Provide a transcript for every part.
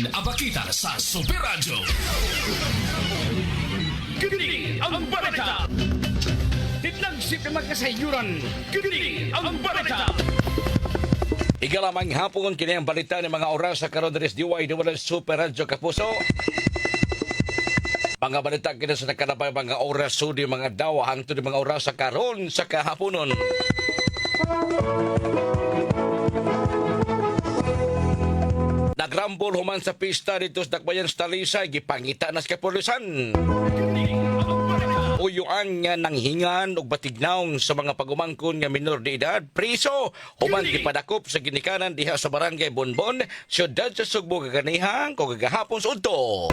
Abakita sa Super Radio. Kini ang balita. Titlagsip na magkasayuran. Kini ang balita. Igalamang hapon kini ang balita ng mga oras sa karon diri sa DYWS Super Radio Kapuso. Mga balita kini sa nakalabay mga oras sudi mga dawa hangtod mga oras sa karon sa kahaponon. Nagrambol human sa pista dito sa Dakbayan sa Talisay, gipangita na sa kapulisan. Uyuan nga nanghingan og batignaong sa mga pagumangkon nga minor de edad, priso human gipadakop sa ginikanan diha sa barangay Bonbon, siyudad sa Sugbo kaganihang kung gagahapon sa udto.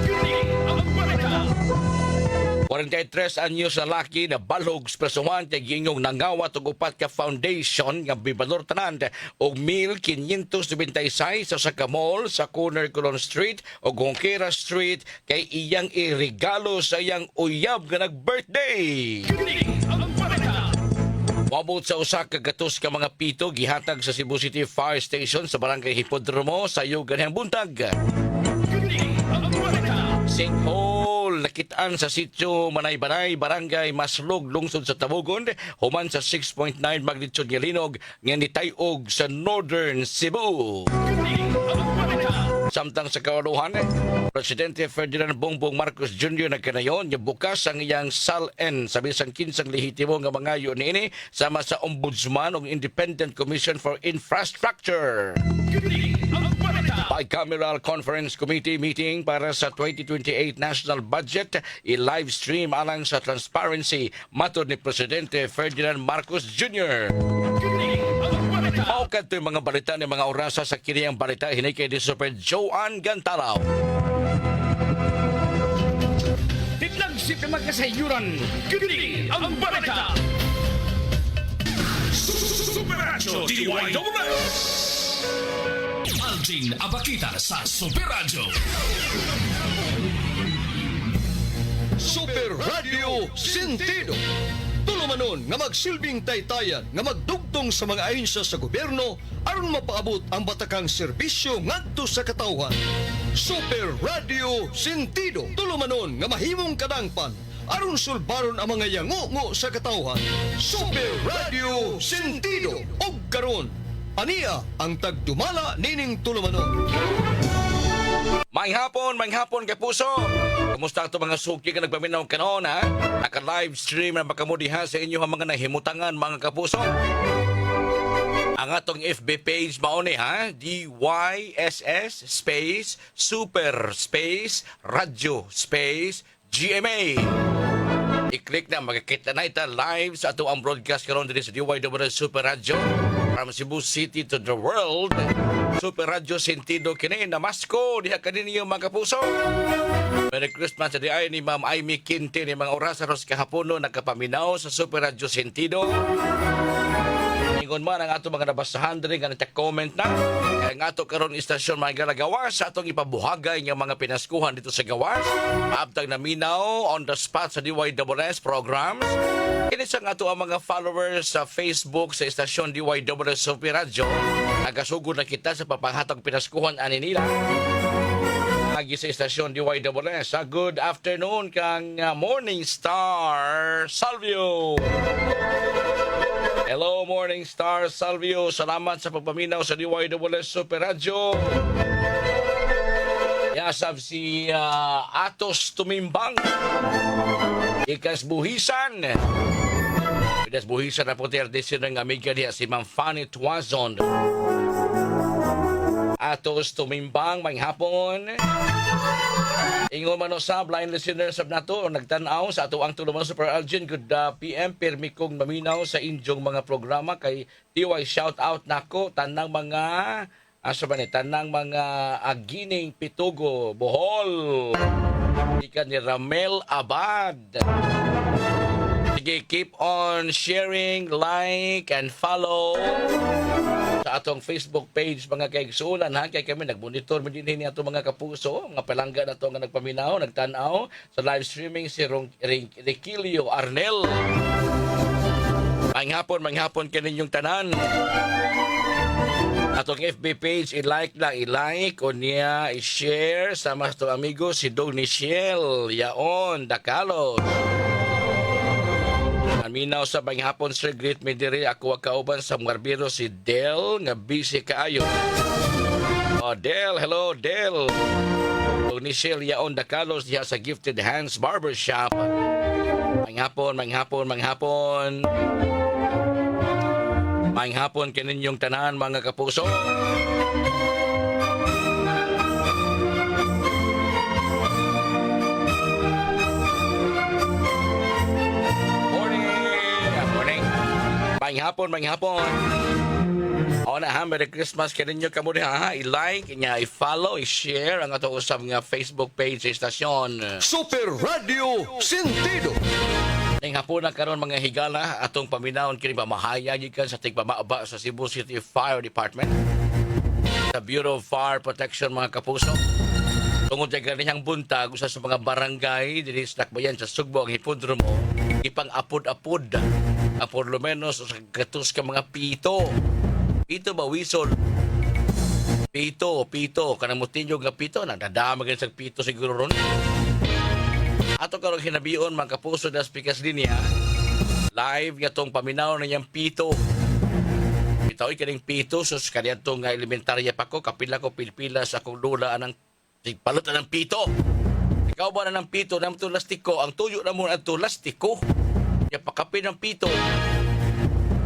43 anyos na laki na balog sa presuhan kay gingong nangawat og upat ka foundation nga bibalor tanan og 1,596 sa Sakamol sa corner Colon Street o Gongkera Street kay iyang iregalo sa iyang uyab nga nag-birthday. Wabot sa usa ka gatos ka mga pito gihatag sa Cebu City Fire Station sa barangay Hipodromo sa ganihang buntag. Sinkhole nakitaan sa sitio Manay-Banay, barangay Maslog, lungsod sa Tabogon, human sa 6.9 magnitude nga linog nga nitayog sa Northern Cebu. Samtang sa kawaluhan, Presidente Ferdinand Bongbong Marcos Jr. nagkanayon nga bukas ang iyang SALN sa bisang kinsang lehitimo nga mga niini sama sa Ombudsman ug Independent Commission for Infrastructure. Bicameral Conference Committee meeting para sa 2028 National Budget i-live stream alang sa transparency matod ni Presidente Ferdinand Marcos Jr. Maukat ito yung mga balita ng mga orasa sa kiniyang balita hinikay ni Super Joan Gantalaw. Titlagsip na magkasayuran. Kini ang balita. Super Radio DYWS. Aldin Abakita sa Super Radio. Super Radio Sentido. Tulumanon nga magsilbing taytayan nga magdugtong sa mga ahensya sa gobyerno aron mapaabot ang batakang serbisyo ngadto sa katawhan. Super Radio Sentido. Tulumanon nga mahimong kadangpan aron sulbaron ang mga yango sa katawhan. Super Radio Sentido. Og karon ania ang tagdumala nining tulumanon. Manghapon kay puso. Kamusta ato mga suki ka nagpaminaw kanon ha? Naka-live stream na baka mo diha sa inyo mga nahimutangan mga kapuso. Ang atong FB page mao ni ha, DYSS space Super space Radio space GMA. I-click na, magkakita na ita live sa ato ang broadcast karon dito sa DYWS Super Radio from Cebu City to the world. Super Radio Sentido kini namasko diha kaninyo mga kapuso. Merry Christmas sa diay ni Ma'am Amy Quinte ni mga oras aros kahapono nagkapaminaw sa Super Radio Sentido. Ingon man ang ato mga nabasahan diri nga nagka-comment na kay nga ato karon istasyon mga gawas sa atong ipabuhagay nga mga pinaskuhan dito sa gawas. Maabtag na minaw on the spot sa DYWS programs. Kini sa ato ang mga followers sa Facebook sa istasyon DYWS Super Radio. Nagasugod na kita sa papanghatag pinaskuhan ani nila. Agi sa istasyon DYWS. Good afternoon kang Morning Star Salvio. Hello, Morning Star Salvio. Salamat sa pagpaminaw sa DYWS Super Radio. Yasab si Atos Tumimbang. Ikas Buhisan. Ikas Buhisan na po tiyardisi ng amiga niya si Ma'am Fanny Tuazon. Atos Tumimbang, manghapon. Ingon man sa blind listeners sab nato nagtan-aw sa ato ang tuluman Super Algin. Good PM permi kong maminaw sa injong mga programa kay TY shout out nako tanang mga tanang mga agining Pitugo Bohol. Ikan ni Ramel Abad. Sige, keep on sharing, like, and follow sa atong Facebook page mga kaigsuulan ha. Kaya kami nagmonitor mo din ato mga kapuso, mga palangga na to nga nagpaminaw, nagtanaw sa live streaming si Riquilio Arnel. Manghapon kaninyong tanan. Atong FB page, i-like lang, i-like o niya, i-share sa mas to amigo si Dong Nichelle Yaon Dakalos. Aminaw sa bang hapon sir, greet me diri ako kauban sa Marbiro si Del nga busy kaayo. Oh Del, hello Del. Dong Nichelle Yaon Dakalos diha sa Gifted Hands Barbershop. Manghapon. Manghapon kaninyong tanan mga kapuso. Morning. Manghapon. O na ha, Merry Christmas kaninyo kamo diha. I-like, i-follow, i-share ang ato usab nga Facebook page sa istasyon. Super Radio Sentido. Ning hapon na karon mga higala atong paminawon kini mamahaya gikan sa tigpamaaba sa Cebu City Fire Department. Sa Bureau of Fire Protection mga kapuso. Tungod sa ganihang buntag usa sa mga barangay diri sa Dakbayan sa Sugbo ang hipodromo ipang apod-apod. Por lo menos sa gatos ka mga pito. Pito ba whistle? Pito kanang motinyo nga pito nadadama gyud sa pito siguro ron. Ato karong hinabion mga kapuso das pikas linya live nga tong paminaw na niyang pito. Bitaw kaning pito sus kadto nga elementarya pa ko kapila ko pilpila sa akong lula anang palot ng pito. Ikaw ba na ng pito nam to lastiko ang tuyo na mo adto lastiko. Ya pakapin ng pito.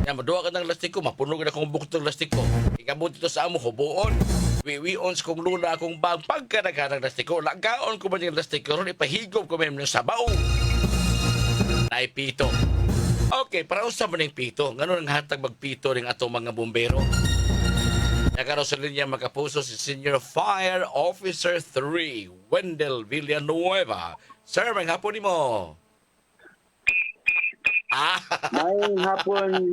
Ya maduwa ka ng lastiko mapunog na kong bukto ng lastiko. Ikabot dito sa amo hubuon. Wiwion sa kong lula akong bag pagkanaganang lastiko. Lagaon ko ba yung lastiko ron ipahigop ko may ng sabaw. Nay pito. Okay, para usap man ng pito. Ganun ang hatag magpito rin ato mga bumbero. Nagkaroon sa linya makapuso si Senior Fire Officer 3, Wendell Villanueva. Sir, may hapon ni mo. Ngayong hapon,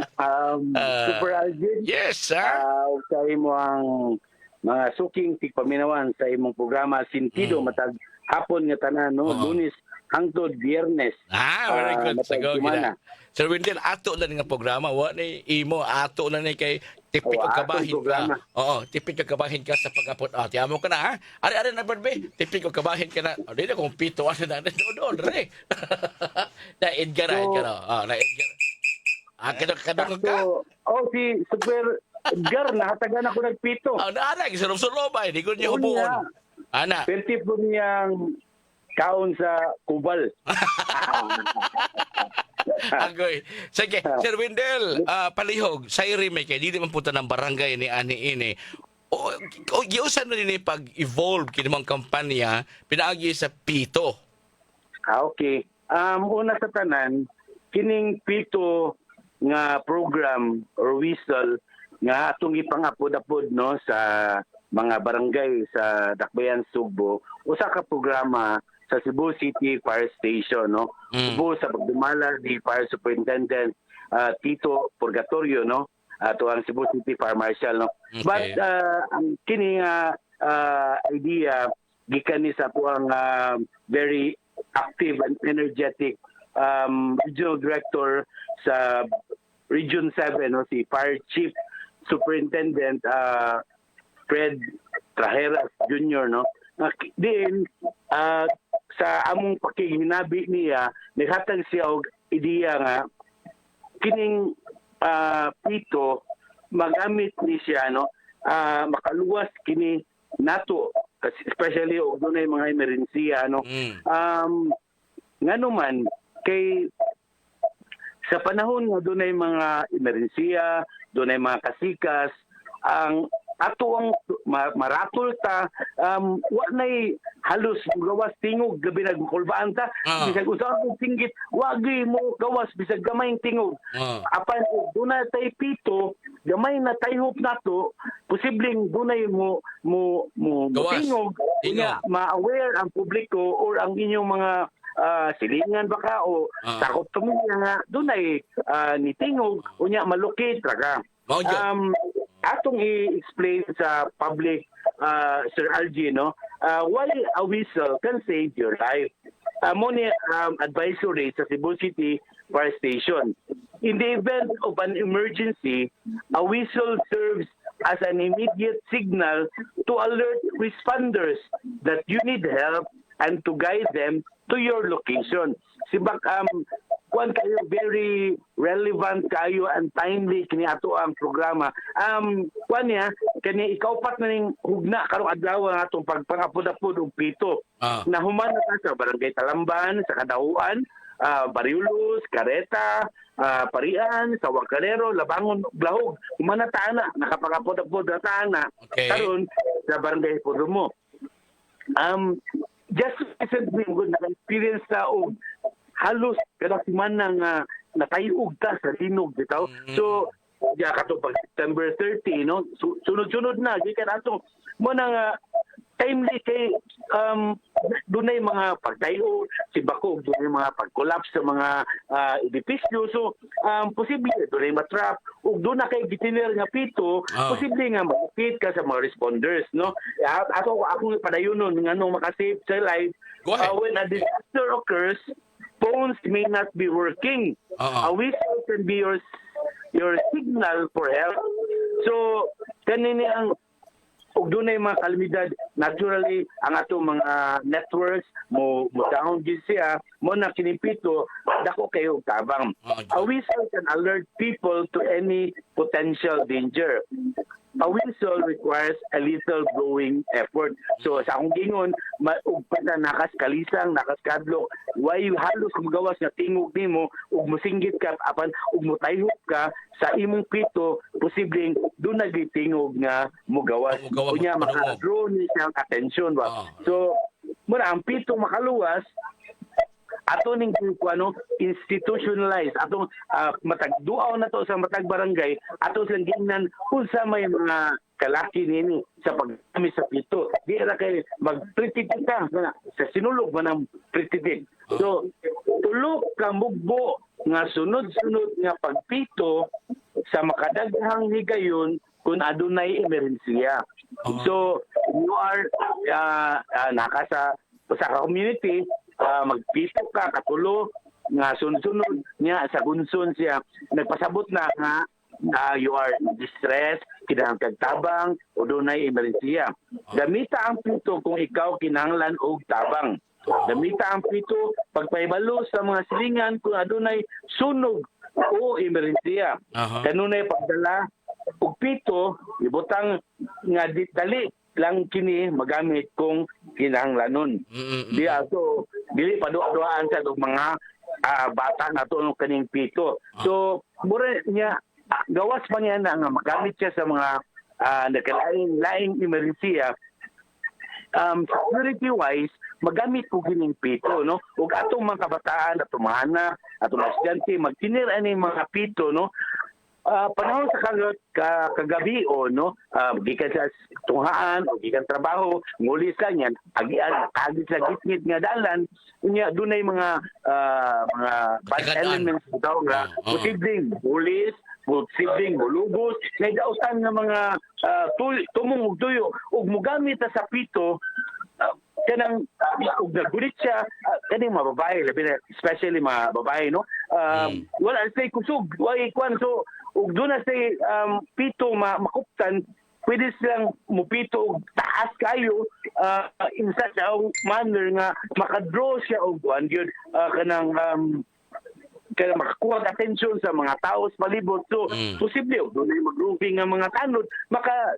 Super Algin. Yes, sir. Sa imo ang mga suking tigpaminawan sa imong programa Sentido matag hapon nga tanan no, Lunes hangtod Biyernes. Very good. matag Sago semana. gina. Sir Wendell, ato lang nga programa. Wa ni imo ato lang ni kay tipik og atong kabahin programa. ka. Oo, tipik og kabahin ka sa pag-apot. Tiyamo ka na ha. Ari na barbe. Tipik og kabahin ka na. Di na kung pito ano na doon re. Na Edgar na Edgar. Kadang ka. Si Super Edgar, nahatagan ako ng pito. Naana, sulong-sulong ba? Hindi ko niya hubuon. Ana. Pwede po niyang kaon sa kubal. Agoy. Sige, Sir Wendell, palihog, sa may kay di man punta ng barangay ni ani ini. O giusan na din pag-evolve kini mga kampanya pinaagi sa pito. Okay. Una sa tanan, kining pito nga program or whistle nga atong ipangapod-apod no sa mga barangay sa Dakbayan, Sugbo, usa ka programa sa Cebu City Fire Station no. Cebu sa pagdumala ni Fire Superintendent Tito Purgatorio no. Ato ang Cebu City Fire Marshal no. Okay. But ang kini idea gikan ni sa tuang very active and energetic regional director sa Region 7 no, si Fire Chief Superintendent Fred Trajeras Jr. no. Din sa among pakihinabi niya naghatag siya og ideya nga kining pito magamit ni siya no makaluwas kini nato especially og dunay mga emerhensiya no. Ngano man kay sa panahon nga dunay mga emerhensiya, dunay mga kasikas, ang ato ang maratol ta wa nay halos gawas tingog gabi nagkulbaan ta bisag usa ang tinggit wagi mo gawas bisag gamay tingog apan dunay tay pito gamay na tayhop nato posibleng dunay mo tingog nga ma-aware ang publiko or ang inyong mga silingan baka o takot tumilya nga dunay ni tingog unya malukit raga atong i-explain sa public Sir Algie no why a whistle can save your life. Mo ni advisory sa Cebu City Fire Station. In the event of an emergency, a whistle serves as an immediate signal to alert responders that you need help and to guide them to your location. Sibak kuan kayo very relevant kayo and timely kini ato ang programa. Kuan niya kani ikaw pat na ning hugna karong adlaw ang atong pagpangapod-apod og pito. Na human na sa Barangay Talamban, sa Kadahuan, Bariulos, Careta, Parian, sa Wakalero, Labangon, Blahog. Human na taana, nakapangapod-apod na taana. Okay. Karon sa Barangay Pudumo. Just recently, naka-experience na og halos kada semana nga natayog ta sa linog bitaw. So ya kato pag September 30 no, sunod-sunod na gikan ato mo na nga timely kay dunay mga pagtayo si Bako, dunay mga pag-collapse sa mga edipisyo. So posible dunay matrap ug doon na kay gitiner nga pito, posible nga makit ka sa mga responders no. Ako padayonon ngano makasave sa life when a disaster occurs. Phones may not be working. A whistle can be your signal for help. So, kanini ang ug dunay mga kalamidad, naturally ang ato mga networks mo down gid siya mo na kinipito dako kayo tabang. A whistle can alert people to any potential danger. A whistle requires a little blowing effort. So sa akong gingon, ug na nakas kalisang, nakas kadlok, why you halos magawas nga tingog nimo ug mosinggit ka apan ug motayhop ka sa imong pito, posibleng doon nagitingog nga mugawas. Kunya maka-draw ni siyang attention ba. So muna ang pito makaluwas ato ning kuano institutionalized atong matagduaw na to sa matag barangay ato silang gingnan unsa may mga kalaki nini sa paggamit sa pito di ra kay magpretiti ka sa sinulog man ang pretiti. So tulo ka mugbo nga sunod-sunod nga pagpito sa makadaghang higayon kung adunay emerhensiya. So you are naka sa community magpito ka katulo nga sunod-sunod niya sa gunson siya nagpasabot na nga you are distressed, kinahanglan kag tabang o dunay emerhensiya. Gamita ang pito kung ikaw kinahanglan og tabang. Gamita ang pito pagpahibalo sa mga silingan kung adunay sunog o emerhensiya. Kanunay pagdala og pito ibutang nga dali lang kini magamit kung kinahanglanon. So dili paduaan sa mga bata nato ng kaning pito. So mura niya gawas pa niya na nga magamit siya sa mga nakalain emerhensiya. Security wise magamit ko kining pito no ug atong mga kabataan atong mga anak atong mga estudyante magtinir ani mga pito no. Panahon sa kagabi o no gikan sa tunghaan o gikan trabaho ngulis lang yan agian agit sa gitngit nga dalan unya dunay mga bad elements daw nga posibleng pulis posibleng bulubos may dautan nga mga tumong ug tuyo ug mogamit sa pito kanang ug nagulit siya kaning mga babae labi na especially mga babae no wala say kusog way kwan so ug doon na say pito makuptan pwede silang mupito og taas kayo in such a manner nga makadraw siya og kwan gyud kanang kaya makakuha ng atensyon sa mga tao sa palibot. So, posible, doon ay mag-grouping ng mga tanod,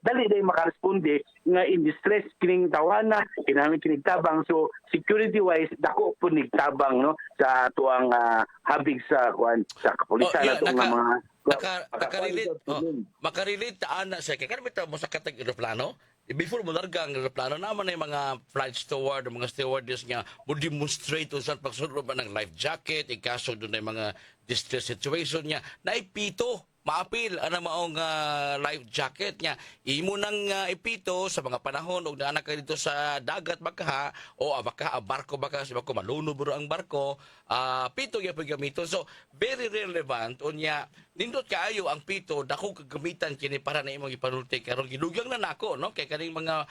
dali day makaresponde nga in distress kining tawana, kinahanglan kining tabang. So, security-wise, dako po nigtabang no, sa tuang habig sa kapulisan na itong mga... Makarelate ana sa kaya bitaw mo sa katag eroplano before mo larga ang eroplano naman ay mga flight steward o mga stewardess nga mo demonstrate sa pagsunod ba ng life jacket ikaso doon ay mga distress situation niya naipito maapil ana maong life jacket niya imo nang ipito sa mga panahon og naa ka dito sa dagat baka o baka barko baka si bako maluno buro ang barko pito gyud pagamito so very relevant unya nindot kaayo ang pito dako kagamitan kini para na imong ipanulti karon gidugang na nako no kay kaning mga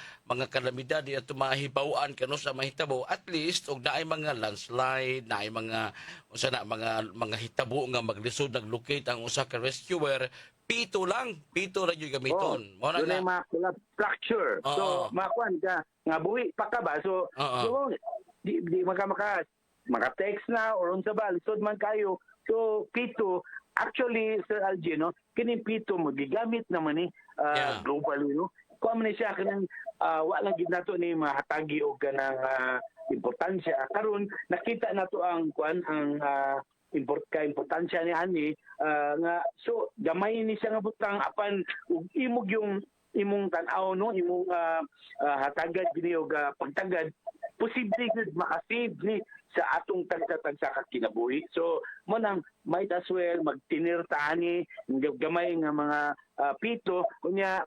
kalamidad at mahibaw-an kano sa mahitabo at least og naay mga landslide naay mga usa na mga hitabo nga maglisod naglocate ang usa ka rescuer pito ra yung gamiton. Mo na doon ay nga. mga fracture. So, Oo. makuan ka, nga buhi pa ka ba? So, Oo. so di maka-text na or unsa ba, lisod man kayo. So, pito, actually, Sir Algie, no, kining pito mo, gigamit naman ni Yeah. globally, no? Kung man siya kanang wala gid nato ni mahatagi og kanang importansya. Karon nakita nato ang importansya ni ani nga so gamay ni siya nga butang apan ug imog yung imong tan-aw no imong hatagad gini og pagtagad posible gud makasave ni sa atong tagsa-tagsa ka kinabuhi. So mo nang might as well magtinirtani gamay nga mga pito kunya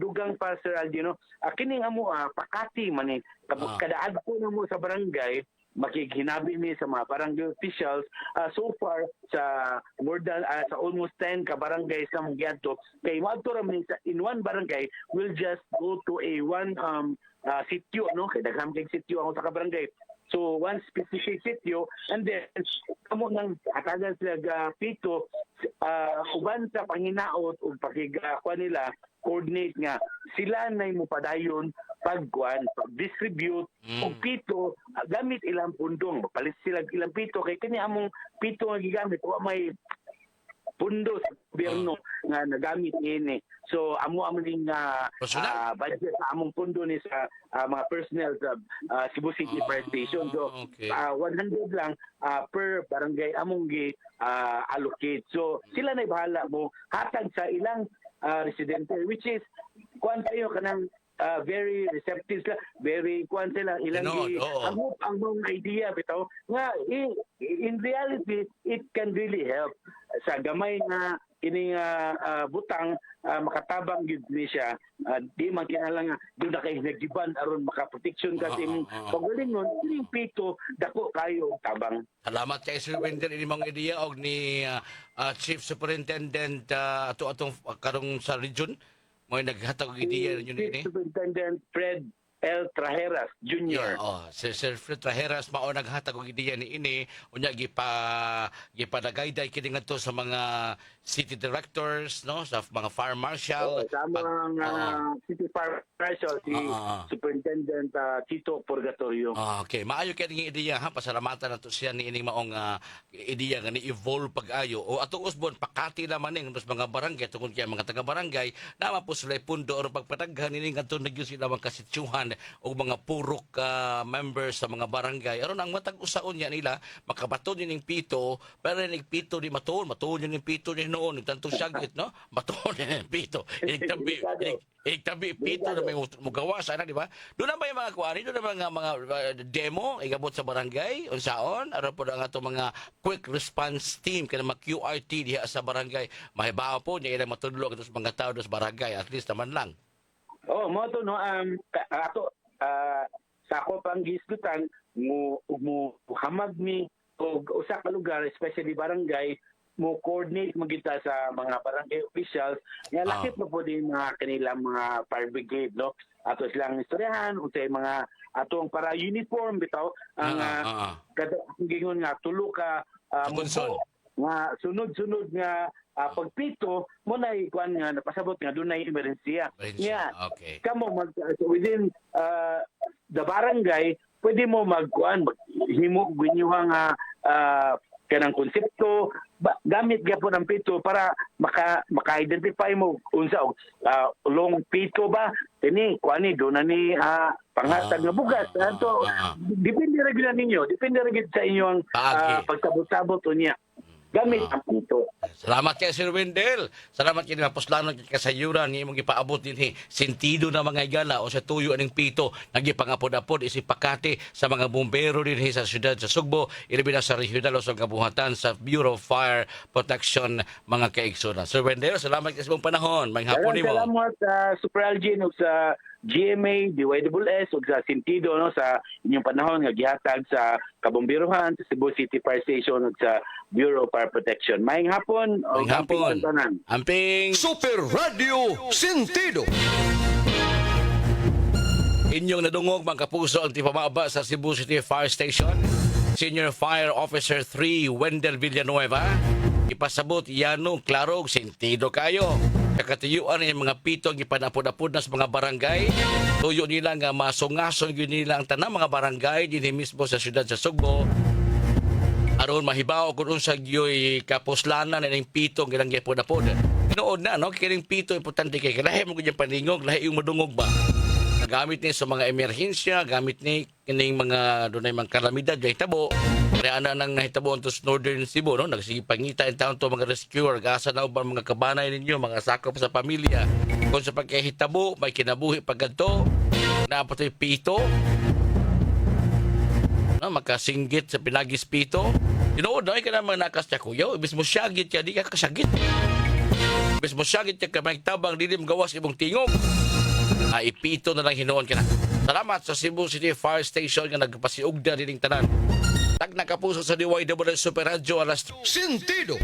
dugang pa Sir Aldino kining amo pakati man ni kada adto na mo sa barangay makikinabi ni sa mga barangay officials so far sa more than sa almost 10 ka barangay sa Mugiato kay moadto ra man sa in one barangay will just go to a one sitio no kay daghang kay sitio ako sa barangay. So one specific sitio and then kamo nang hatagan sila pito uban sa panginaot ug pakigkuan nila coordinate nga sila nay mo padayon pagkuan pag-distribute og pito gamit ilang pundong palit sila ilang pito kay kini among pito nga gigamit wa may pundo sa gobyerno nga nagamit niini. So amo ning Personal? budget sa among pundo ni sa mga personnel sa Cebu City Fire Station. So Okay. 100 lang per barangay among gi allocate. So sila na bahala mo hatag sa ilang residente which is kuan kayo kanang very receptive sila, very kuan sila ilang Tinood, oo. ang mga idea bitaw nga in reality it can really help sa gamay nga kini butang makatabang gyud ni siya di man kinahanglan nga doon na kay nagdiban aron makaproteksyon ka sa imong pagalingon kining pito dako kayo og tabang. Salamat kay Sir Wendell ini mga ideya og ni Chief Superintendent atong karong sa region mo naghatag og ideya ninyo ni. Superintendent Fred L. Trajeras Jr. Si Sir Fred Trajeras mao naghatag og ideya ni ini unya gipadagayday kini ngadto sa mga city directors no sa mga fire marshal. Sa mga City Fire Marshal si Superintendent Tito Purgatorio. Okay, maayo kay ning ideya ha pasalamatan nato siya ni ining maong ideya nga ni evolve pag-ayo o atong usbon pakati naman ning mga barangay tungod kay mga taga barangay na mapusulay pundo or pagpataghan ini ngadto nagyo sila mga kasitsyuhan o mga purok members sa mga barangay aron ang matag usaon niya nila makabaton ning pito pero ning pito di maton ning pito ni noon tanto syagit no maton ning pito tabi pito na may mugawas ana di ba do na ba yung mga kuani do na mga demo igabot sa barangay unsaon aron pod ang ato mga quick response team kana mga QRT diha sa barangay mahibaw po niya ilang matudlo sa mga tao sa barangay at least naman lang. Mo to no ato sa ako pang gisgutan mo hamag mi og usa ka lugar especially barangay mo coordinate magita sa mga barangay officials nga lakip na po din mga kanilang mga fire brigade no ato silang istoryahan unsay mga atong para uniform bitaw ang kada gingon nga tulo ka nga sunod-sunod nga pagpito mo na ikuan nga napasabot nga dunay emerhensiya. Okay. Kamo within the barangay pwede mo magkuan himo ginyuha nga kanang konsepto gamit gyapon ang pito para maka-identify mo unsa long pito ba ini kuani do na ni pangatag nga bugas ato depende ra gyud ninyo depende ra gyud sa inyong pagsabot-sabot unya gamit ang pito. Salamat kay Sir Wendell. Salamat kay napuslanon kay kasayuran ni imong gipaabot dinhi sentido na mga igala o sa tuyo aning pito nagipangapod-apod isip pakati sa mga bumbero dinhi sa siyudad sa Sugbo ilabi na sa regional o sa kabuhatan sa Bureau of Fire Protection mga kaigsoon. Sir Wendell, salamat kay sa imong panahon. Maayong hapon nimo. Salamat sa Super Algin ug sa GMA, DYSS ug sa sentido no sa inyong panahon nga gihatag sa kabomberohan sa Cebu City Fire Station ug sa Bureau of Fire Protection. Maayong hapon. Maayong hapon. Amping Super Radio Sentido. Inyong nadungog mga kapuso ang tipamaba sa Cebu City Fire Station. Senior Fire Officer 3 Wendell Villanueva. ipasabot yano klaro sentido kayo. Kakatiyuan yung mga pitong ipanapod-apod na sa mga barangay. Tuyo nila nga masungason yun nila ang tanang mga barangay din mismo sa siyudad sa Sugbo. Aron mahibaw kung unsa gyoy kapuslanan ng pitong ilang gyapod-apod. Tinuod na no kining pito importante kay lahi mo gyud paningog, lahi yung madungog ba. Nagamit ni sa mga emerhensya, gamit ni kining mga dunay mga kalamidad jay tabo. Kaya ana nang nahitabo onto Northern Cebu no, nagsige pangita in town to mga rescuer, gasa na uban mga kabanay ninyo, mga sakop sa pamilya. Kung sa pagkahitabo, may kinabuhi pagkanto, napatay pito. No, makasinggit sa pinagis pito. Tinuod na, ka naman nakas niya kuya. Ibis mo syagit ka, di ka kasagit. Ibis mo syagit ka, kamay tabang, dilim gawas ibong tingog. Ipito na lang hinuon ka na. Salamat sa Cebu City Fire Station nga nagpasiugda dining tanan. Tag na kapuso sa DYWS Super Radio alas. Sentido.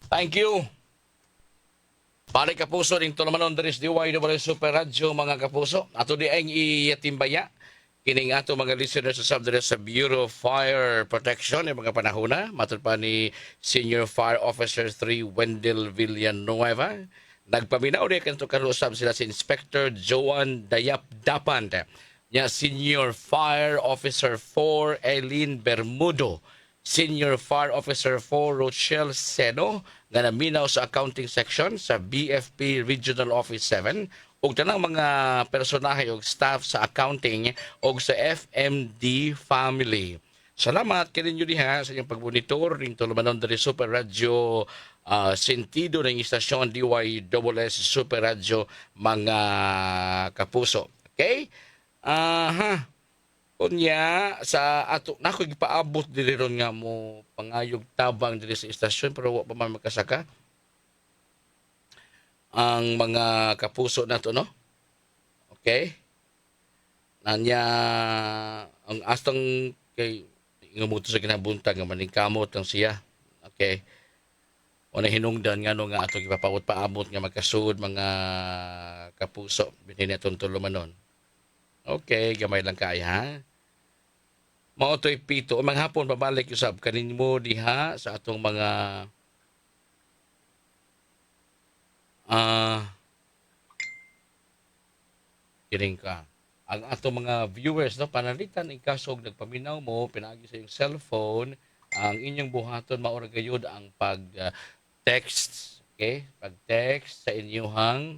Thank you. Balik kapuso ning tulamanon diri sa DYWS Super Radio mga kapuso. Ato di ang iyatimbaya. Kining ato mga listeners sa subdire sa Bureau of Fire Protection ng mga panahona. Matod pa ni Senior Fire Officer 3 Wendell Villanueva. Nagpaminaw rin kanto karusab sila si Inspector Joan Dayap Dapan. Nya Senior Fire Officer 4 Eileen Bermudo. Senior Fire Officer 4 Rochelle Seno nga naminaw sa accounting section sa BFP Regional Office 7 ug tanang mga personahe ug staff sa accounting ug sa FMD family. Salamat kaninyo diha sa inyong pagbunitor ning tulumanon diri Super Radio sentido ng istasyon DYWS Super Radio mga kapuso. Okay? Kunya sa ato nako gipaabot diri ron nga mo pangayog tabang diri sa istasyon pero wa pa man makasaka ang mga kapuso nato no. Okay? Nanya ang astang kay ngamuto sa kinabuntag nga maningkamot ang siya. Okay? Una hinungdan nga no nga ato gipapawot paabot nga magkasud mga kapuso binhi atong tulumanon. Okay, gamay lang kay ha. Mao toy pito mga hapon babalik usab kaninmo diha sa atong mga kiring ka ang atong mga viewers no panalitan in kasog nagpaminaw mo pinaagi sa iyong cellphone ang inyong buhaton mao ra gayud ang pag text okay pag text sa inyong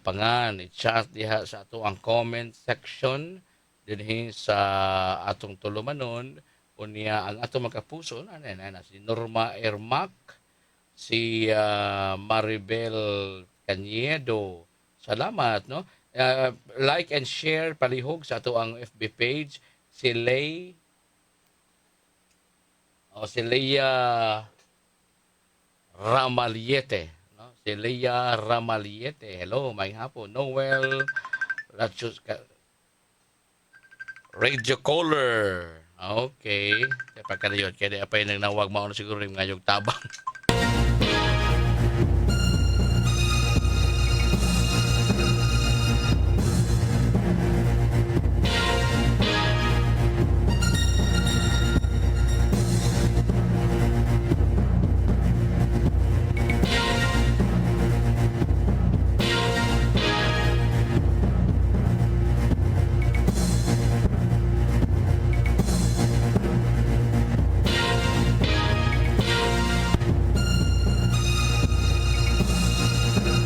pangan i-chat diha sa ato ang comment section dinhi sa atong tulumanon unya ang atong mga kapuso na si Norma Ermac si Maribel Cañedo. Salamat, no? Like and share palihog sa ato ang FB page. Si Leia Ramaliete. No? Si Leia Ramaliete. Hello, may hapon. Noel Radio Caller. Okay. Kaya pagkadayon. Kaya di apay nang nawag mauna siguro yung ngayong tabang.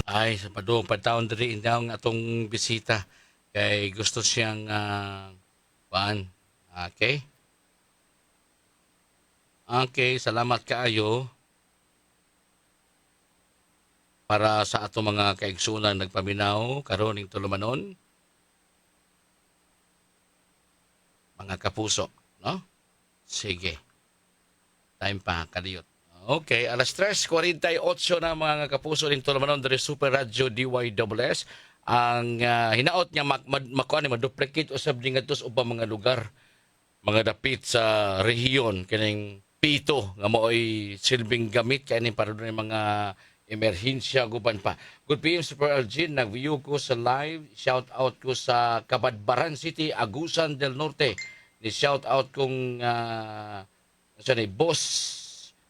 Ay, sa padung pataon diri indaw nga atong bisita kay gusto siyang Okay? Okay, salamat kaayo para sa ato mga kaigsunan nagpaminaw karon ning tulumanon. Mga kapuso, no? Sige. Time pa kadiyot. Okay, alas 3:48 na mga kapuso ning tulumanon diri Super Radio DYWS. Ang hinaot niya maduplicate usab din ngadto sa ubang mga lugar. Mga dapit sa rehiyon kining pito nga mao'y silbing gamit kay para doon mga emerhensya guban pa. Good PM Super Algin, nag-view ko sa live. Shout out ko sa Cabadbaran City, Agusan del Norte. Ni shout out kong Sa ni Boss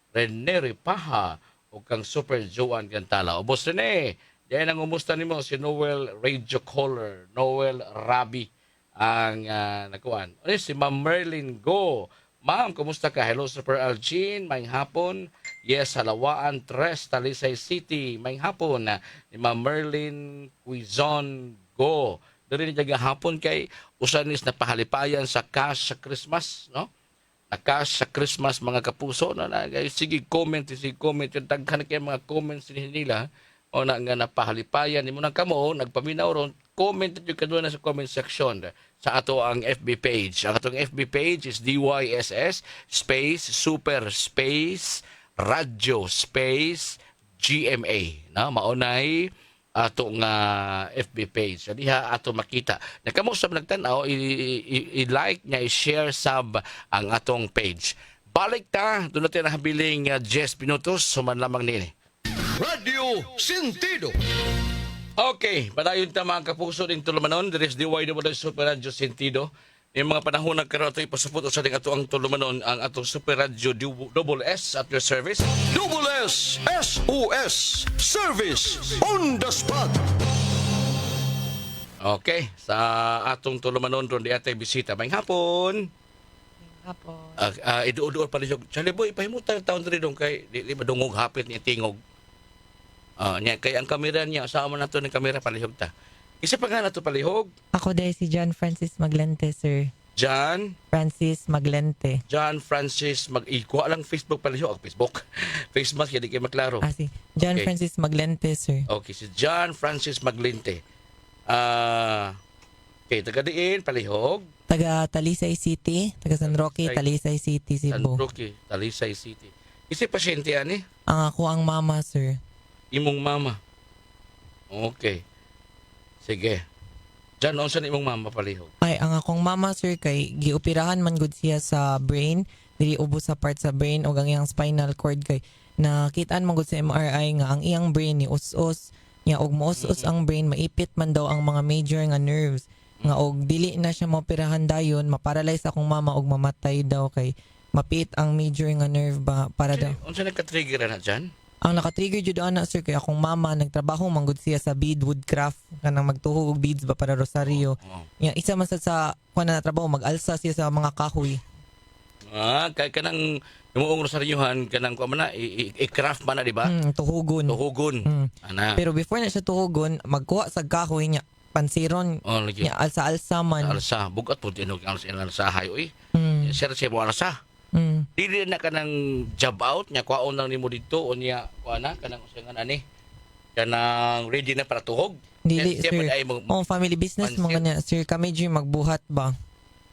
Rene Ripaha o kang Super Joan Gantala. O Boss Rene, diyan ang umusta nimo si Noel Radio Caller, Noel Rabi ang nakuan. Ano si Ma'am Merlin Go. Ma'am, kumusta ka? Hello, Super Algin. Maing hapon. Yes, Halawaan, Tres, Talisay City. Maing hapon. Ni Ma'am Merlin Quizon Go. Dari ni hapon kay usanis na pahalipayan sa cash sa Christmas, no? Na cash sa Christmas mga kapuso no na sige comment yung daghan kay mga comments nila o na nga napahalipayan nimo nang kamo nagpaminaw ron comment yung kadto na sa comment section sa ato ang FB page. Ang atong FB page is DYSS space super space radyo space GMA na maunay ato nga FB page. So diha ato makita. Nakamo sa nagtan-aw i-like nya i-share sub ang atong page. Balik ta dunay na habiling 10 minutos suman lamang nini. Radio Sentido. Okay, padayon ta mga kapuso ding tulumanon, there is DYWS Super Radio Sentido. Yung mga panahon nagkaroon ito ipasupot sa ding ato ang tulumanon ang atong Super Radio Double S at your service. Double S SOS Service on the spot. Okay, sa atong tulumanon ron di atay bisita. Maayong hapon. Apo. Iduod pa rin. Chali boy, pahimutan taon rin dong kay di madungog hapit ni tingog. Niya kay ang kamera niya sama nato ng kamera palihog ta. Isa pa nga nato palihog. Ako dahil si John Francis Maglente, sir. John Francis Maglente. Francis mag-ikuha lang Facebook palihog. Facebook. Facebook kaya di kayo maklaro. Si John Okay. Francis Maglente, sir. Okay, si John Francis Maglinte. Okay, taga diin palihog. Taga Talisay City. Taga San Roque, Talisay City, San Cebu. Roque, Talisay City. Isi pasyente ani? Ang ako ang mama, sir. Imong mama. Okay. Sige. Diyan, noon sa imong mama palihog. Ay, ang akong mama, sir, kay gioperahan man gud siya sa brain. Dili ubos sa part sa brain o ang iyang spinal cord kay nakitaan man gud sa MRI nga ang iyang brain ni us-us. Nya og moos-us ang brain, maipit man daw ang mga major nga nerves. Nga og dili na siya maoperahan dayon, maparalyze akong mama og mamatay daw kay mapit ang major nga nerve ba para daw. Unsa nagka-trigger na diyan? Ang naka-trigger jud ana, sir, kay akong mama nagtrabaho manggod siya sa bead woodcraft kanang magtuhog og beads ba para rosaryo. Oh. Nya isa man sa kuan na trabaho mag-alsa siya sa mga kahoy. Kay kanang imuong rosaryuhan kanang kuan man na i-craft man na di ba? Tuhugon. Tuhugon. Ana. Pero before na siya tuhugon, magkuha sa kahoy niya pansiron. Lagi. Nya alsa-alsa man. Alsa, bugat po tinog ang alsa hay oy. Mm. Sir mo alsa. Mm. Dili na kanang job out nya kwaon lang nimo dito o niya kuan na kanang usangan ani. Kanang ready na para tuhog. Dili, Siya sir. pa ay Family business Pansin. mga niya, sir. Kami dyan magbuhat ba?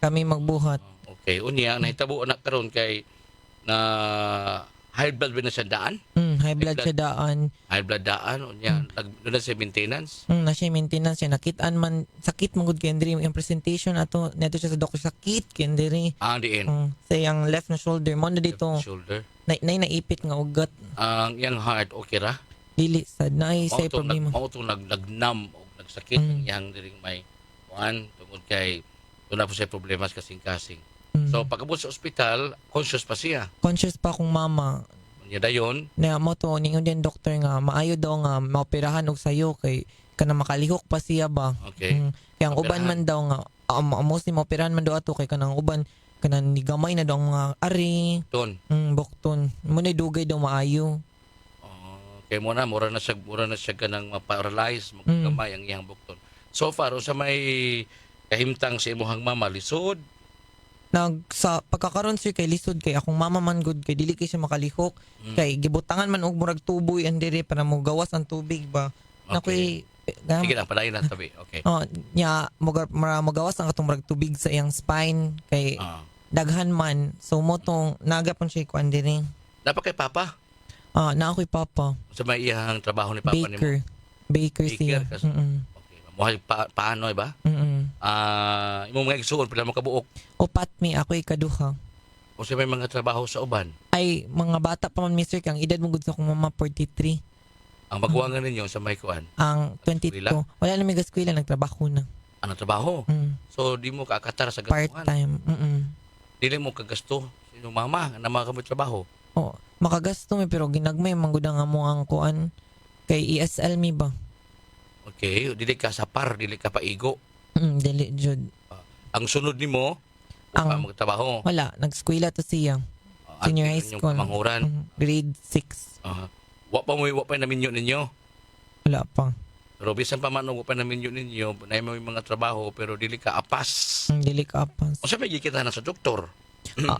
Kami magbuhat. Okay, unya nahitabo na karon kay na high blood ba na sa daan? High blood siya daan. High blood daan unya doon na sa maintenance. Na siya maintenance siya. Nakitaan man, sakit mangod kendri. Yung presentation ato, neto siya sa doktor, sakit kendri. Ang diin. Sa yung left na shoulder. Mo na dito, Shoulder. naipit nga ugat. Ang yang heart okay ra. Dili, sad na ay say Mao problema. to nagnam o nagsakit ang yang diring may kuan tungod kay doon na po siya problema sa kasing-kasing. So pagabot sa ospital, conscious pa siya. Conscious pa akong mama. Unya dayon, Na mo to, ningon din doktor nga, maayo daw nga, maoperahan og sayo kay kana makalihok pa siya ba. okay. Kaya ang uban man daw nga, mostly maoperahan man daw ato kay kanang uban, kanang nigamay na daw nga ari, Doon. bukton. Muna dugay daw maayo. Kay mo na mura na siya kanang ma-paralyze, magkamay ang iyang bukton. So far sa may kahimtang sa imuhang mama lisod, Sa pagkakaroon sir kay lisod kay akong mama man good kay dili kay siya makalihok. Kay gibutangan man og murag tuboy andire para mo gawas ang tubig ba. Okay. Sige lang, padayon na tabi. Okay. Nya magawas ang atong murag tubig sa iyang spine kay daghan man. So mo tong nagapon siya ko andire. Dapat kay Papa? Na ako'y papa. Sa may iyang trabaho ni Papa ni mo? Baker siya. Kasi, okay. Muhay paano ba? Imong mga igsuon, pila mo kabuok. O patmi, ako'y kaduha. O siya may mga trabaho sa uban. Ay, mga bata pa man, Mr. Ang edad mo gud sa akong mama, 43. Ang magkuwangan ninyo sa may kuan. Ang 22. Eskwela? Wala na may gaskwela, nagtrabaho na. Ano trabaho? So di mo kaakatar sa gastuhan. Part-time. Dili mo kagasto inyong mama na mga kamot trabaho. Oh, makagasto mi pero ginagmay manggud nga mo ang kuan kay ESL mi ba. Okay, dili ka sapar, dili ka paigo. Dili jud. Ang sunod nimo, Ang- ang magtrabaho. Wala, nag-eskwela to siya. Senior high Inyong school. pamanghuran. Grade 6. Wa pa naminyo ninyo. Wala pa. Pero bisan pa man wa pa naminyo ninyo, na may mga trabaho pero dili ka apas. Dili ka apas. O sa kita na sa doktor.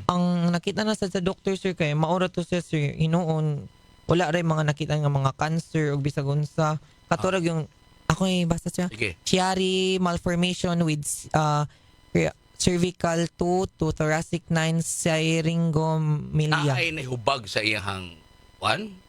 Ang nakita na sa doctor sir kay maura to siya sir hinuon wala ray mga nakita nga mga cancer ug bisag unsa katurag yung ako basta siya Sige. Chiari malformation with cervical 2 to thoracic 9 syringomelia. Naay na hubag sa iyang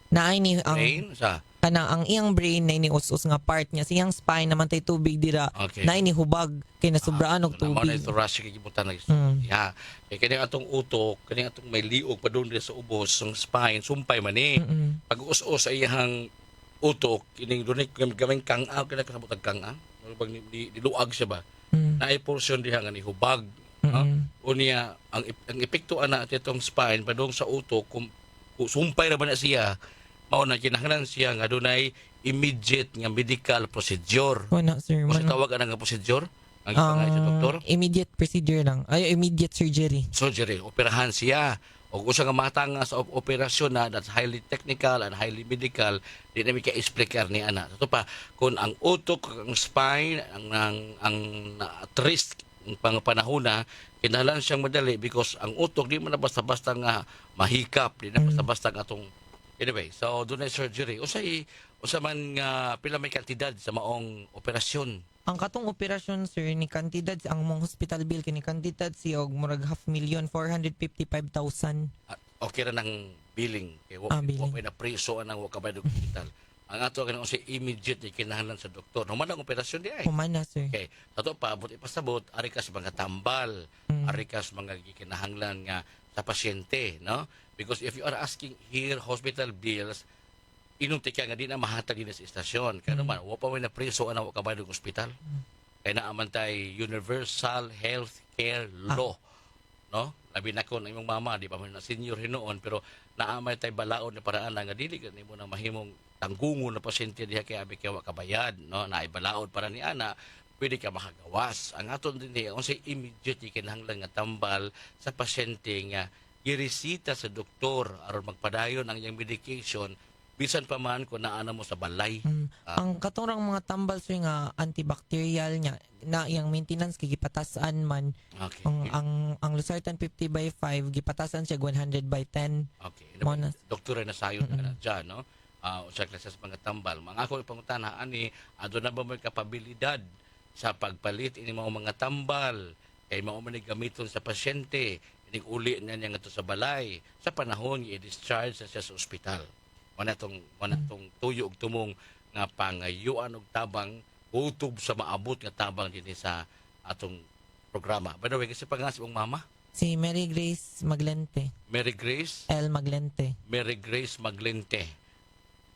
Naay ni ang brain sa kanang ang iyang brain na ini us nga part niya siyang spine naman tay tubig dira. Okay. Naay ni hubag kay nasubraan og Naman tubig. na thoracic gibutan na. Mm. Ya. Kay kani atong utok, kani atong may liog pa doon sa ubos, ang spine, sumpay man ni. Mm-mm. Pag us-us sa iyang utok, kining dunay gamay kang-aw kana kasabot ang kang-aw. Pag diluag siya ba? Mm. Naay portion diha nga ni hubag. No? Unya ang epekto ana itong spine padung sa utok kung sumpay ra ba na siya mao na kinahanglan siya nga dunay immediate nga medical procedure. Wala sir. Kung sa Mano- tawag ana nga procedure, ang ipangay sa doktor, immediate procedure lang. Ay, immediate surgery. surgery, operahan siya. O usa nga matanga sa operasyon na that's highly technical and highly medical, di na mi ka-explicar ni ana. Ito pa, kung ang utok, ang spine, ang at risk ang panahona, kinahanglan siyang madali because ang utok di man na basta-basta nga mahikap, di na basta-basta nga atong anyway, so doon ay surgery. Usa man nga pila may kantidad sa maong operasyon. Ang katong operasyon sir ni kantidad ang mong hospital bill kini kantidad si og murag 500,000 455,000. Okay ra ng billing. Kaya Billing. wa na preso anang wa kabay ng hospital. Ang ato kanang si immediate ni kinahanglan sa doktor. Human ang operasyon di ay. Humana sir. Okay. Ato pa abot ipasabot ari ka sa mga tambal, ari ka sa mga kinahanglan nga sa pasyente, no? Because if you are asking here hospital bills, inunti ka nga di na mahatag din sa istasyon. Kaya naman, wa pa may na preso anang wa kabay ng hospital. Kaya naaman tay universal health care law. No? Labi na ko na imong mama, di pa man na senior hinoon, pero naamay tay balaod na paraan na nga dili kanimo na mahimong tanggungon na pasyente diha kay abi kay wa kabayad, no? Naay balaod para ni ana, pwede ka makagawas. Ang aton din niya, unsay immediate kinahanglan nga tambal sa pasyente nga giresita sa doktor aron magpadayon ang iyang medication bisan pa man kung naana mo sa balay. Ang katurang mga tambal sir nga antibacterial nya na iyang maintenance kay gipatasan man. Okay. Ang Losartan 50/5 gipatasan siya 100/10. Okay. Mo na- Doktor na sayon na dyan, no? Usa klase sa mga tambal. Mga ako pangutana ani ado na ba may kapabilidad sa pagpalit ini mga tambal kay mao man ni gamiton sa pasyente ining uli na niya nga sa balay sa panahon i-discharge siya sa ospital. Wala tong tuyo og tumong nga pangayuan og tabang utob sa maabot nga tabang dinhi sa atong programa. By the way, kasi pangalan mong mama? Si Mary Grace Maglente. Mary Grace Maglente.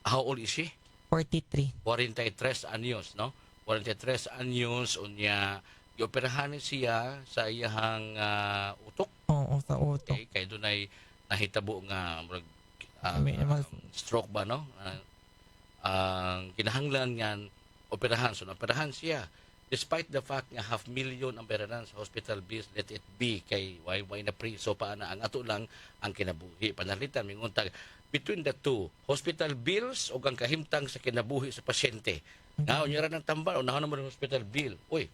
How old is she? 43. 43 anyos, no? 43 anyos, unya gioperahan siya sa iyahang utok. Oo, sa utok. Okay, kay dunay nahitabo nga murag stroke ba, no? Ang kinahanglan nga operahan. So, operahan siya. Despite the fact nga 500,000 ang peranan sa hospital bills, let it be kay why na priso pa na ang ato lang ang kinabuhi. Panalitan, minguntag between the two, hospital bills o ang kahimtang sa kinabuhi sa pasyente. Nga, unyara ng tambal, unahon naman ng hospital bill. Uy,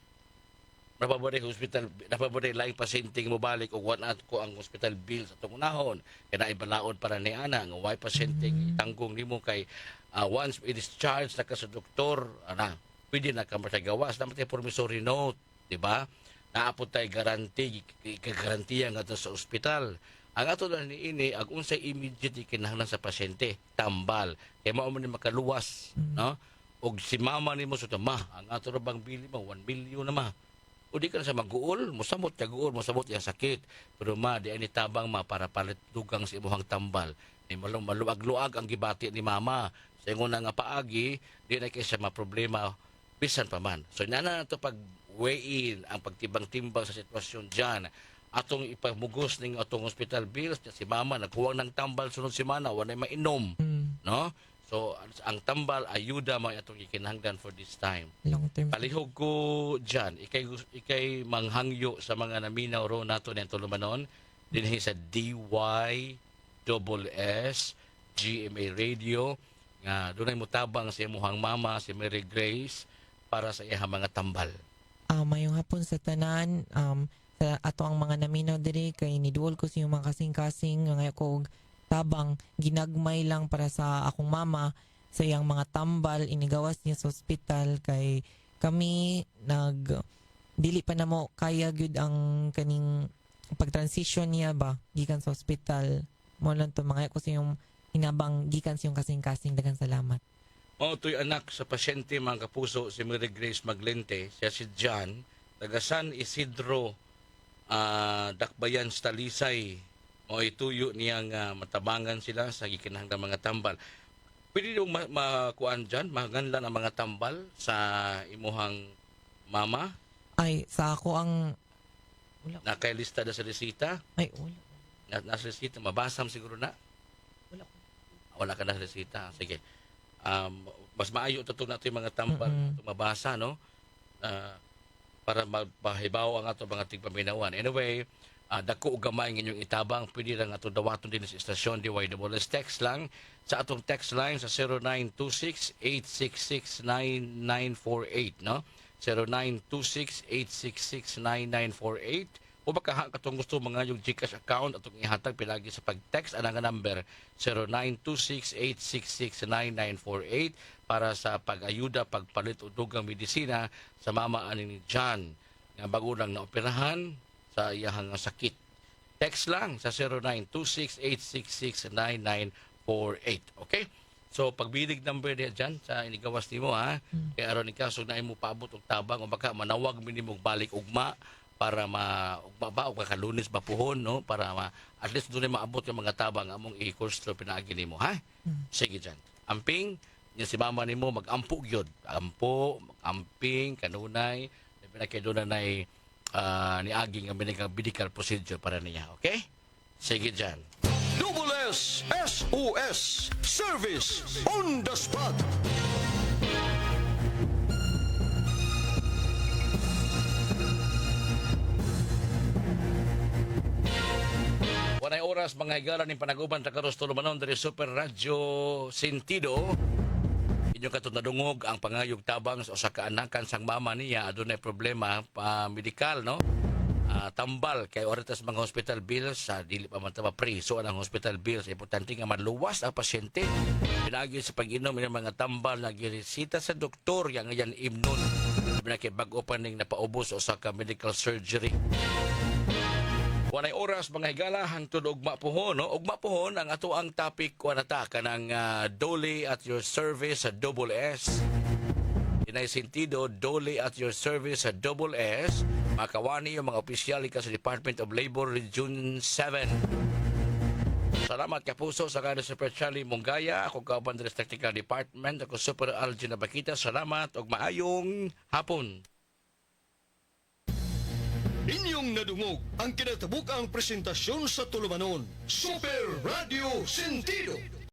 napaboday laing pasyente mo balik o wanat ko ang hospital bill sa itong unahon. Kaya naibalaod para ni Ana, nga why pasyente itanggong nimo kay once i-discharge na ka sa doktor, pwede na ka matagawas. Naman tayo promissory note, di ba? Naapot tayo garantiya nga sa ospital. Ang ato na ni ini, ang unsay immediate kinahanglan sa pasyente, tambal. Kaya mao man ni makaluwas, no? Og si mama nimo sa ma, ang ato ra bang bili mo 1 million na ma. O di ka na sa mag-uol, mosamot yung sakit. Pero ma, di ani tabang ma para palit dugang sa imuhang tambal. Ni maluag-luag ang gibati ni mama. Sa ingon nga paagi, di na kaysa ma-problema bisan pa man. So inana na ito pag weigh-in ang pagtibang-timbang sa sitwasyon dyan. atong ipamugos ning atong hospital bills si mama nagkuwang ng tambal sunod semana wa na mainom, no? So ang tambal ayuda mo atong gikinahanglan for this time. Long term. Palihog ko dyan, ikay manghangyo sa mga naminaw ro nato ng tulumanon dinhi sa DYSS GMA Radio nga dunay mutabang sa imuhang mama si Mary Grace para sa iyang mga tambal. Mayong hapon sa tanan, sa ato ang mga naminaw diri kay niduol ko sa mga kasing-kasing nga ko og tabang ginagmay lang para sa akong mama sa iyang mga tambal inigawas niya sa ospital kay kami dili pa namo kaya gyud ang kaning pagtransition niya ba gikan sa ospital mo lang to mga ko sa yung hinabang gikan sa yung kasing-kasing daghang salamat. To'y anak sa pasyente mga kapuso si Mary Grace Maglente, siya si John, taga San Isidro, Dakbayan, Talisay. O ituyo niyang matabangan sila sa gikinahanglang mga tambal. Pwede yung makuan dyan, maganlan ang mga tambal sa imuhang mama? Ay sa ako ang Nakailista na sa resita? ay wala. Nasa resita, mabasam siguro na? Wala ka na sa resita. Sige. Mas maayo ito natin yung mga tambal mabasa, no? Para mapahibaw ang ato mga tigpaminawan. Anyway, dako o gamay ng inyong itabang, pwede lang ato dawaton din sa istasyon DYSS. Text lang sa atong text line sa 0926-866-9948, no? 0926-866-9948. O baka katong gusto mga yung GCash account atong ihatag pilagi sa pag-text anang number 0926-866-9948 para sa pag-ayuda, pagpalit o dugang medisina sa mama ani ni John nga bago lang na operahan sa iyahang sakit. Text lang sa 0926-866-9948. Okay? So pagbilig number niya dyan sa inigawas nimo ha. Kaya aron ni kaso na imo paabot og tabang o baka manawag minimong balik ugma para ugma ba o kakalunis ba puhon, no? Para at least doon maabot yung mga tabang among i-course through pinaagi nimo ha. Sige dyan. Amping niya si mama nimo mag-ampo gyud. Ampo, amping kanunay, pinakiduna nay niagi nga medical procedure para niya. Okay? Sige dyan. Double S SOS Service on the spot. Wanay oras mga higala ng panaguban ta karos tulumanon dari Super Radio Sentido. Inyo katong nadungog ang pangayog tabang sa usa ka anakan sang mama niya adunay problema medikal, no? Tambal kay oritas mga hospital bills sa dili pa man ta preso ang hospital bills importante nga maluwas ang pasyente pinagi sa pag-inom ng mga tambal na giresita sa doktor yang ngayon imnon kay bag-o pa ning napaubos sa ka medical surgery. Wanay oras mga higala hangtod ugma pohon, no? Ugma pohon ang ato ang topic kuanata kanang Dole at your service sa Double S. Inay sentido Dole at your service sa Double S. Makawani yung mga opisyal ka sa Department of Labor Region 7. Salamat kapuso sa kanang Super Charlie Mongaya. Ako kauban sa Technical Department. Ako Super Algin Nabakita. Salamat ug maayong hapon. Inyong nadungog ang kinatabukang presentasyon sa tulumanon Super Radio Sentido.